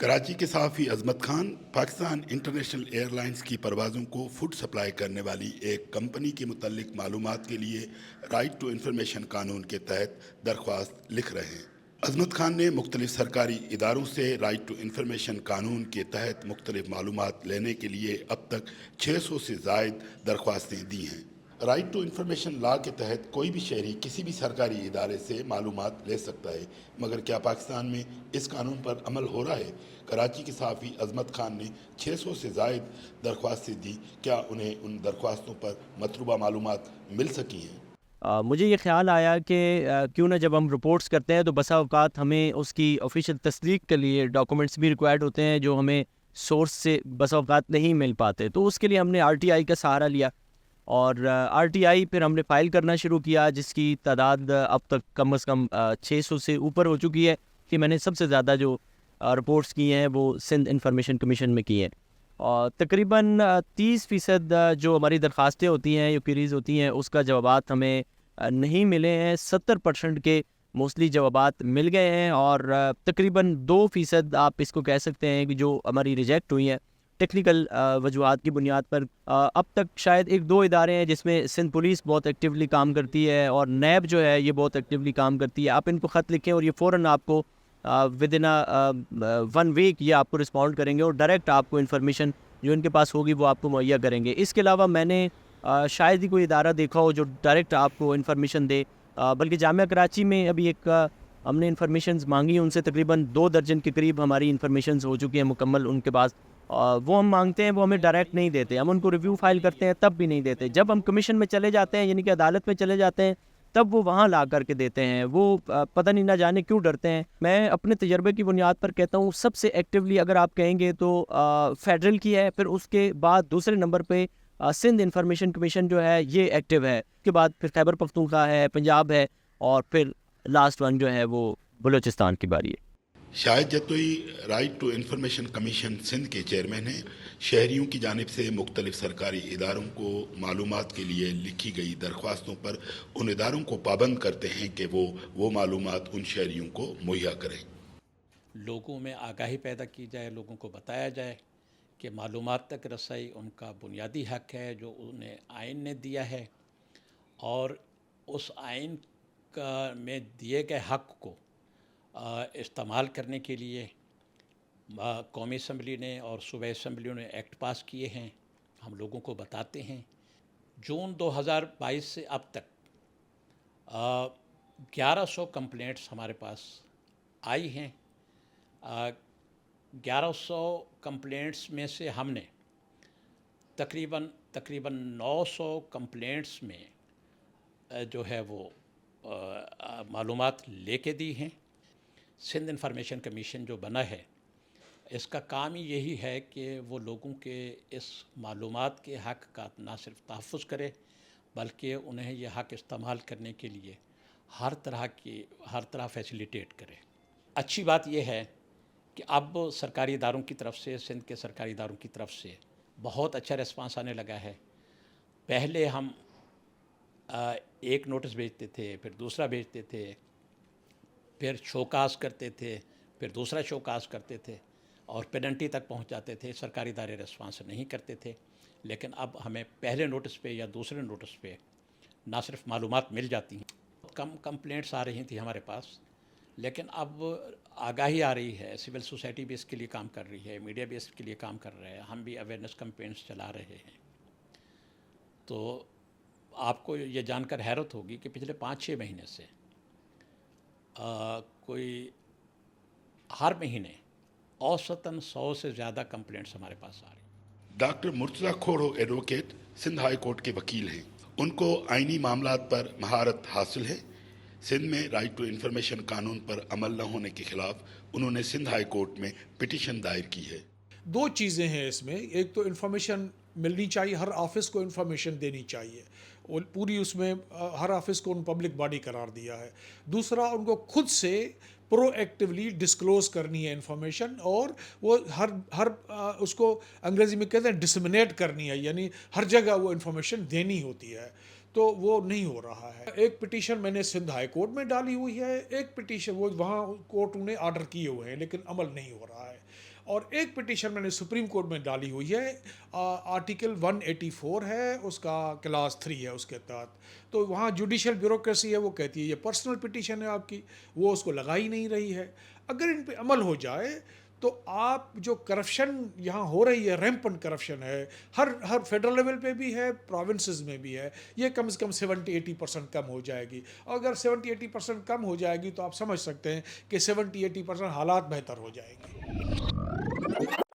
कराची के सहाफ़ी अज़मत Khan Pakistan international airlines की परवाज़ों को फूड सप्लाई करने वाली एक कंपनी के मुतल्लिक मालूमात के लिए राइट टू इंफॉर्मेशन कानून के तहत दरख्वास्त लिख रहे हैं। अज़मत खान ने मुख्तलिफ सरकारी इदारों से राइट टू इंफॉर्मेशन कानून के तहत मुख्तलिफ मालूमात लेने के लिए अब तक 600 से ज़ायद दरख्वास्तें दी हैं। राइट टू इंफॉर्मेशन लॉ के तहत कोई भी शहरी किसी भी सरकारी इदारे से मालूमात ले सकता है, मगर क्या पाकिस्तान में इस कानून पर अमल हो रहा है? कराची के सहाफ़ी अज़मत खान ने 600 से ज़ायद दरख्वास्तें दी। क्या उन्हें उन दरख्वास्तों पर मतलूबा मालूमात मिल सकी हैं? मुझे ये ख़्याल आया कि क्यों ना जब हम रिपोर्ट्स करते हैं तो बसा औक़ात हमें उसकी ऑफिशियल तस्दीक के लिए डॉक्यूमेंट्स भी रिक्वायर्ड होते हैं जो हमें सोर्स से बसा औक़ात नहीं मिल पाते। तो उसके लिए हमने आरटीआई का सहारा लिया और आरटीआई फिर हमने फ़ाइल करना शुरू किया, जिसकी तादाद अब तक कम से कम 600 से ऊपर हो चुकी है। कि मैंने सबसे ज़्यादा जो रिपोर्ट्स की हैं वो सिंध इंफॉर्मेशन कमीशन में की हैं और तकरीबन 30% जो हमारी दरख्वास्तें होती हैं या क्वेरीज़ होती हैं उसका जवाबात हमें नहीं मिले हैं। 70% के मोस्टली जवाबात मिल गए हैं और तकरीबन 2% आप इसको कह सकते हैं कि जो हमारी रिजेक्ट हुई हैं टेक्निकल वजूहात की बुनियाद पर। अब तक शायद 1-2 इदारे हैं जिसमें सिंध पुलिस बहुत एक्टिवली काम करती है और नैब जो है ये बहुत एक्टिवली काम करती है। आप इनको ख़त लिखें और ये फ़ौरन आपको विद इन 1 वीक ये आपको रिस्पॉन्ड करेंगे और डायरेक्ट आपको इन्फॉर्मेशन जो इनके पास होगी वो आपको मुहैया करेंगे। इसके अलावा मैंने शायद ही कोई इदारा देखा हो जो डायरेक्ट आपको इन्फॉर्मेशन दे, बल्कि जामिया कराची में अभी एक हमने इन्फॉर्मेशंस मांगी, उनसे तकरीबन 2 दर्जन के करीब हमारी इन्फॉर्मेशंस हो चुकी हैं मुकम्मल उनके पास। वो हम मांगते हैं वो हमें डायरेक्ट नहीं देते, हम उनको रिव्यू फाइल करते हैं तब भी नहीं देते। जब हम कमीशन में चले जाते हैं यानी कि अदालत में चले जाते हैं तब वो वहाँ ला करके देते हैं। वो पता नहीं ना जाने क्यों डरते हैं। मैं अपने तजर्बे की बुनियाद पर कहता हूँ सबसे एक्टिवली अगर आप कहेंगे तो फेडरल की है, फिर उसके बाद दूसरे नंबर पे सिंध इंफॉर्मेशन कमीशन जो है ये एक्टिव है, उसके बाद फिर खैबर पख्तूनख्वा है, पंजाब है और फिर लास्ट वन जो है वो बलूचिस्तान की बारी है। Shahid Jatoi right to information commission Sindh के चेयरमैन हैं। शहरियों की जानिब से मुख्तलिफ सरकारी इदारों को मालूमात के लिए लिखी गई दरख्वास्तों पर उन इदारों को पाबंद करते हैं कि वो मालूमात उन शहरियों को मुहैया करें। लोगों में आगाही पैदा की जाए, लोगों को बताया जाए कि मालूमात तक रसाई उनका बुनियादी हक़ है जो उन्हें आइन ने दिया है और उस आइन का में दिए गए हक़ को इस्तेमाल करने के लिए कौमी असम्बली ने और सूबाई असम्बलियों ने एक्ट पास किए हैं। हम लोगों को बताते हैं। जून 2022 से अब तक 1100 कंप्लेंट्स हमारे पास आई हैं। 1100 कंप्लेंट्स में से हमने तकरीबन 900 कंप्लेंट्स में जो है वो मालूमात लेके दी हैं। सिंध इंफॉर्मेशन कमीशन जो बना है इसका काम ही यही है कि वो लोगों के इस मालूमात के हक़ का ना सिर्फ तहफ़्फ़ुज़ करे बल्कि उन्हें यह हक़ इस्तेमाल करने के लिए हर तरह फैसिलिटेट करे। अच्छी बात यह है कि अब सरकारी इदारों की तरफ से, सिंध के सरकारी इदारों की तरफ से बहुत अच्छा रिस्पांस आने लगा है। पहले हम एक नोटिस भेजते थे, फिर दूसरा भेजते थे, फिर शोकास करते थे, फिर दूसरा शोकास करते थे और पेनल्टी तक पहुंच जाते थे। सरकारी इदारे रिस्पांस नहीं करते थे। लेकिन अब हमें पहले नोटिस पे या दूसरे नोटिस पे ना सिर्फ मालूमात मिल जाती हैं, कम कंप्लेंट्स आ रही थी हमारे पास, लेकिन अब आगाही आ रही है। सिविल सोसाइटी भी इसके लिए काम कर रही है, मीडिया भी इसके लिए काम कर रहा है, हम भी अवेयरनेस कैंपेन्स चला रहे हैं। तो आपको ये जानकर हैरत होगी कि पिछले 5-6 महीने से कोई हर महीने औसतन 100 से ज़्यादा कंप्लेंट्स हमारे पास आ रही। Doctor Murtaza Khoro advocate Sindh high court के वकील हैं। उनको आइनी मामलात पर महारत हासिल है। सिंध में राइट टू इंफॉर्मेशन कानून पर अमल न होने के खिलाफ उन्होंने सिंध हाई कोर्ट में पिटीशन दायर की है। 2 चीज़ें हैं इसमें। एक तो इन्फॉर्मेशन मिलनी चाहिए, हर ऑफिस को इन्फॉर्मेशन देनी चाहिए और पूरी उसमें हर ऑफिस को उन पब्लिक बॉडी करार दिया है। दूसरा, उनको खुद से प्रोएक्टिवली डिस्क्लोज करनी है इन्फॉर्मेशन और वो हर उसको अंग्रेज़ी में कहते हैं डिसमिनेट करनी है, यानी हर जगह वो इन्फॉर्मेशन देनी होती है। تو وہ نہیں ہو رہا ہے. ایک پٹیشن میں نے سندھ ہائی کورٹ میں ڈالی ہوئی ہے, ایک پٹیشن وہ وہاں کورٹوں نے آرڈر کیے ہوئے ہیں لیکن عمل نہیں ہو رہا ہے, اور ایک پٹیشن میں نے سپریم کورٹ میں ڈالی ہوئی ہے, آرٹیکل 184 ہے, اس کا کلاس 3 ہے اس کے تحت. تو وہاں جوڈیشل بیوروکریسی ہے, وہ کہتی ہے یہ پرسنل پٹیشن ہے آپ کی, وہ اس کو لگا ہی نہیں رہی ہے. اگر ان پہ عمل ہو جائے تو آپ جو کرپشن یہاں ہو رہی ہے, ریمپنٹ کرپشن ہے, ہر فیڈرل لیول پہ بھی ہے, پروونسز میں بھی ہے, یہ کم سے کم 70-80% کم ہو جائے گی. اور اگر 70-80% کم ہو جائے گی تو آپ سمجھ سکتے ہیں کہ 70-80% حالات بہتر ہو جائیں گے.